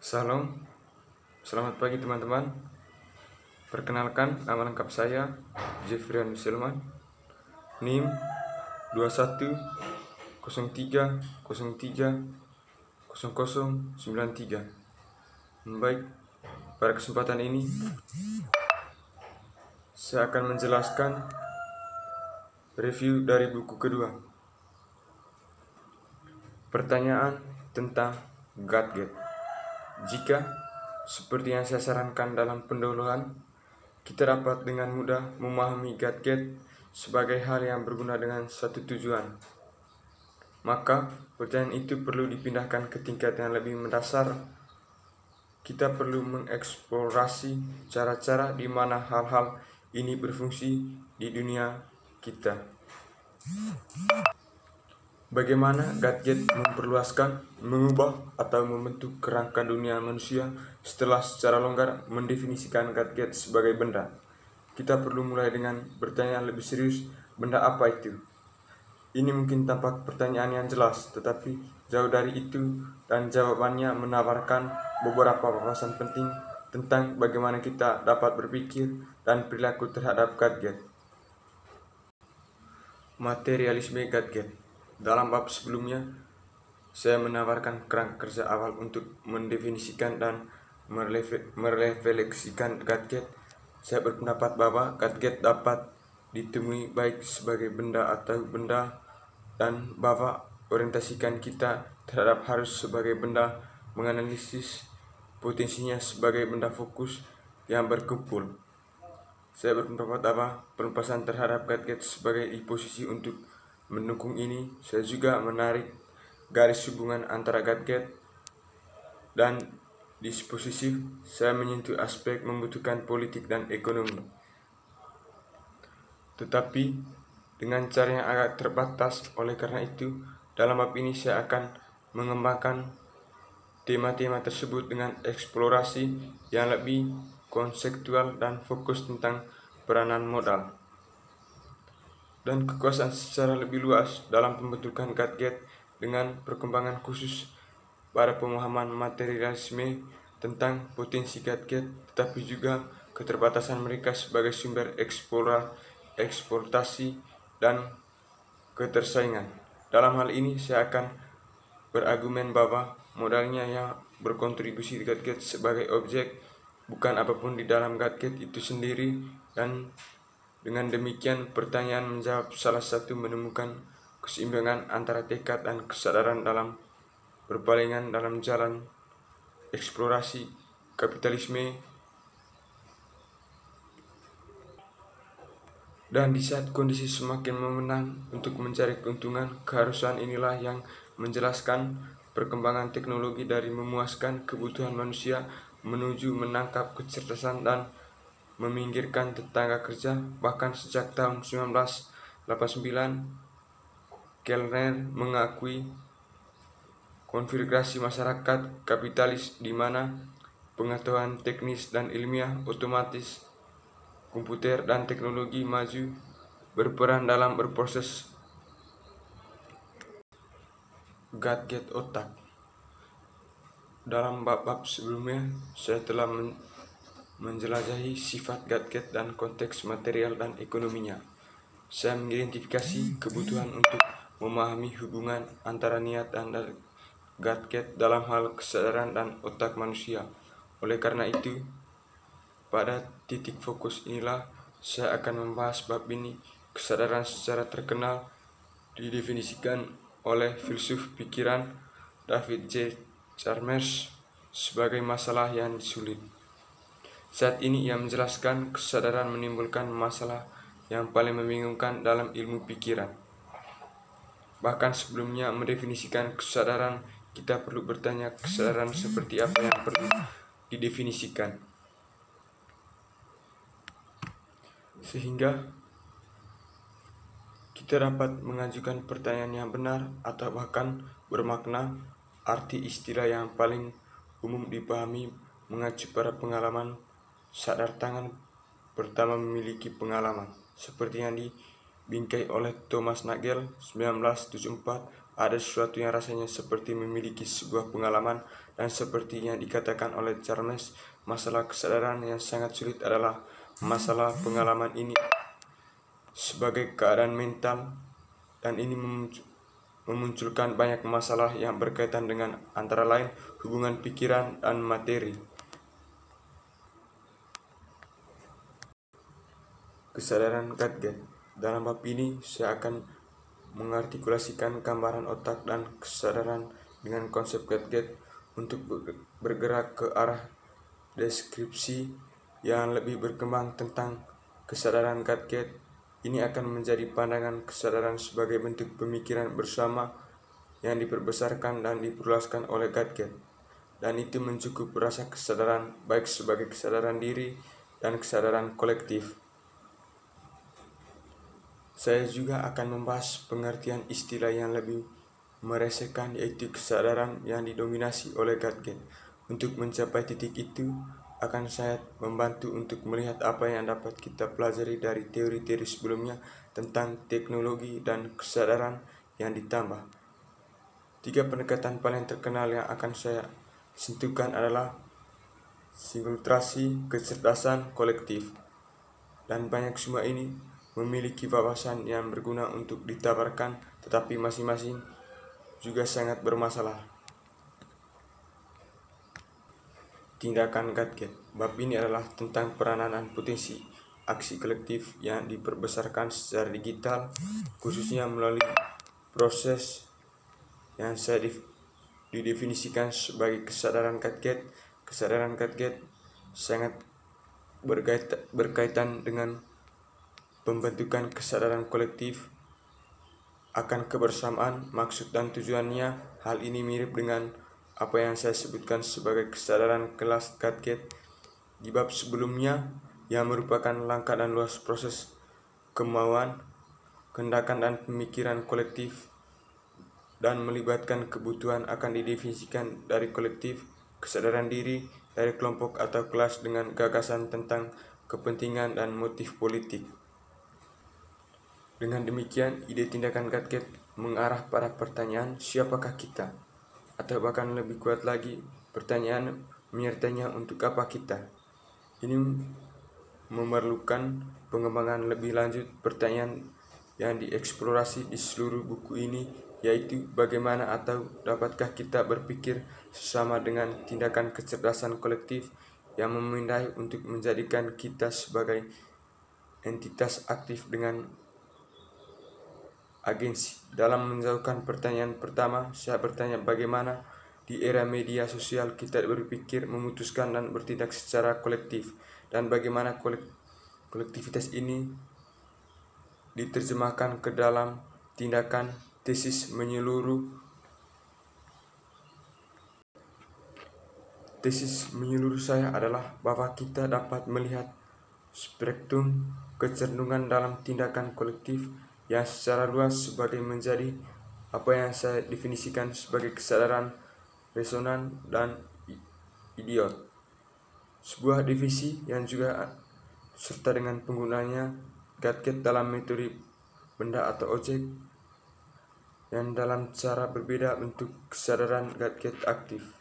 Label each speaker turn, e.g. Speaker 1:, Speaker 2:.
Speaker 1: Salam, selamat pagi teman-teman. Perkenalkan, nama lengkap saya Jeffrian Sulman, NIM 2103030093. Baik, pada kesempatan ini saya akan menjelaskan review dari buku kedua. Pertanyaan tentang gadget. Jika, seperti yang saya sarankan dalam pendahuluan, kita dapat dengan mudah memahami gadget sebagai hal yang berguna dengan satu tujuan, maka pertanyaan itu perlu dipindahkan ke tingkat yang lebih mendasar. Kita perlu mengeksplorasi cara-cara di mana hal-hal ini berfungsi di dunia kita. Bagaimana gadget memperluaskan, mengubah, atau membentuk kerangka dunia manusia. Setelah secara longgar mendefinisikan gadget sebagai benda, kita perlu mulai dengan bertanya lebih serius, benda apa itu? Ini mungkin tampak pertanyaan yang jelas, tetapi jauh dari itu, dan jawabannya menawarkan beberapa wawasan penting tentang bagaimana kita dapat berpikir dan perilaku terhadap gadget. Materialisme gadget. Dalam bab sebelumnya, saya menawarkan kerangka kerja awal untuk mendefinisikan dan merefleksikan gadget. Saya berpendapat bahwa gadget dapat ditemui baik sebagai benda atau benda, dan bahwa orientasikan kita terhadap harus sebagai benda menganalisis potensinya sebagai benda fokus yang berkumpul. Saya berpendapat bahwa penumpasan terhadap gadget sebagai posisi untuk mendukung ini. Saya juga menarik garis hubungan antara gadget dan dispositif. Saya menyentuh aspek membutuhkan politik dan ekonomi, tetapi dengan cara yang agak terbatas. Oleh karena itu, dalam bab ini saya akan mengembangkan tema-tema tersebut dengan eksplorasi yang lebih konseptual dan fokus tentang peranan modal dan kekuasaan secara lebih luas dalam pembentukan gadget, dengan perkembangan khusus pada pemahaman materialisme tentang potensi gadget, tetapi juga keterbatasan mereka sebagai sumber eksploitasi dan ketersaingan. Dalam hal ini, saya akan berargumen bahwa modalnya yang berkontribusi di gadget sebagai objek, bukan apapun di dalam gadget itu sendiri, dan dengan demikian pertanyaan menjawab salah satu menemukan keseimbangan antara tekad dan kesadaran dalam berpalingan dalam jalan eksplorasi kapitalisme. Dan di saat kondisi semakin memenang untuk mencari keuntungan, keharusan inilah yang menjelaskan perkembangan teknologi dari memuaskan kebutuhan manusia menuju menangkap kecerdasan dan meminggirkan tenaga kerja. Bahkan sejak tahun 1989, Kellner mengakui konfigurasi masyarakat kapitalis di mana pengetahuan teknis dan ilmiah, otomatis, komputer, dan teknologi maju berperan dalam berproses gadget otak. Dalam bab-bab sebelumnya, saya telah menjelajahi sifat gadget dan konteks material dan ekonominya. Saya mengidentifikasi kebutuhan untuk memahami hubungan antara niat dan gadget dalam hal kesadaran dan otak manusia. Oleh karena itu, pada titik fokus inilah saya akan membahas bab ini. Kesadaran secara terkenal didefinisikan oleh filsuf pikiran David J. Chalmers sebagai masalah yang sulit. Saat ini ia menjelaskan kesadaran menimbulkan masalah yang paling membingungkan dalam ilmu pikiran. Bahkan sebelumnya mendefinisikan kesadaran, kita perlu bertanya kesadaran seperti apa yang perlu didefinisikan, sehingga kita dapat mengajukan pertanyaan yang benar atau bahkan bermakna. Arti istilah yang paling umum dipahami mengacu pada pengalaman sadar tangan pertama memiliki pengalaman, seperti yang dibingkai oleh Thomas Nagel 1974 ada sesuatu yang rasanya seperti memiliki sebuah pengalaman, dan seperti yang dikatakan oleh Charles, masalah kesadaran yang sangat sulit adalah masalah pengalaman ini sebagai keadaan mental, dan ini memunculkan banyak masalah yang berkaitan dengan antara lain hubungan pikiran dan materi. Kesadaran Gatgett. Dalam bab ini, saya akan mengartikulasikan gambaran otak dan kesadaran dengan konsep Gatgett untuk bergerak ke arah deskripsi yang lebih berkembang tentang kesadaran Gatgett. Ini akan menjadi pandangan kesadaran sebagai bentuk pemikiran bersama yang diperbesarkan dan diperluaskan oleh Gatgett, dan itu mencukup rasa kesadaran baik sebagai kesadaran diri dan kesadaran kolektif. Saya juga akan membahas pengertian istilah yang lebih meresahkan, yaitu kesadaran yang didominasi oleh Gatgett. Untuk mencapai titik itu, akan saya membantu untuk melihat apa yang dapat kita pelajari dari teori-teori sebelumnya tentang teknologi dan kesadaran yang ditambah. 3 pendekatan paling terkenal yang akan saya sentuhkan adalah singultrasi, kecerdasan kolektif, dan banyak semua ini memiliki wawasan yang berguna untuk ditawarkan, tetapi masing-masing juga sangat bermasalah. Tindakan Gatgett. Bab ini adalah tentang peranan potensi aksi kolektif yang diperbesarkan secara digital, khususnya melalui proses yang saya didefinisikan sebagai kesadaran Gatgett. Kesadaran Gatgett sangat berkaitan dengan pembentukan kesadaran kolektif akan kebersamaan, maksud dan tujuannya. Hal ini mirip dengan apa yang saya sebutkan sebagai kesadaran kelas Gatgett di bab sebelumnya, yang merupakan langkah dan luas proses kemauan, kehendakan dan pemikiran kolektif, dan melibatkan kebutuhan akan didefinisikan dari kolektif, kesadaran diri dari kelompok atau kelas dengan gagasan tentang kepentingan dan motif politik. Dengan demikian, ide tindakan Gatgett mengarah pada pertanyaan siapakah kita? Atau bahkan lebih kuat lagi, pertanyaan menyertainya untuk apa kita? Ini memerlukan pengembangan lebih lanjut. Pertanyaan yang dieksplorasi di seluruh buku ini yaitu bagaimana atau dapatkah kita berpikir sesama dengan tindakan kecerdasan kolektif yang memindai untuk menjadikan kita sebagai entitas aktif dengan agensi. Dalam menjawabkan pertanyaan pertama, saya bertanya bagaimana di era media sosial kita berpikir, memutuskan, dan bertindak secara kolektif, dan bagaimana kolektivitas ini diterjemahkan ke dalam tindakan. Tesis menyeluruh saya adalah bahwa kita dapat melihat spektrum kecenderungan dalam tindakan kolektif yang secara luas sebagai menjadi apa yang saya definisikan sebagai kesadaran resonan dan idiot. Sebuah definisi yang juga serta dengan penggunanya Gatgett dalam metode benda atau objek, yang dalam cara berbeda bentuk kesadaran Gatgett aktif.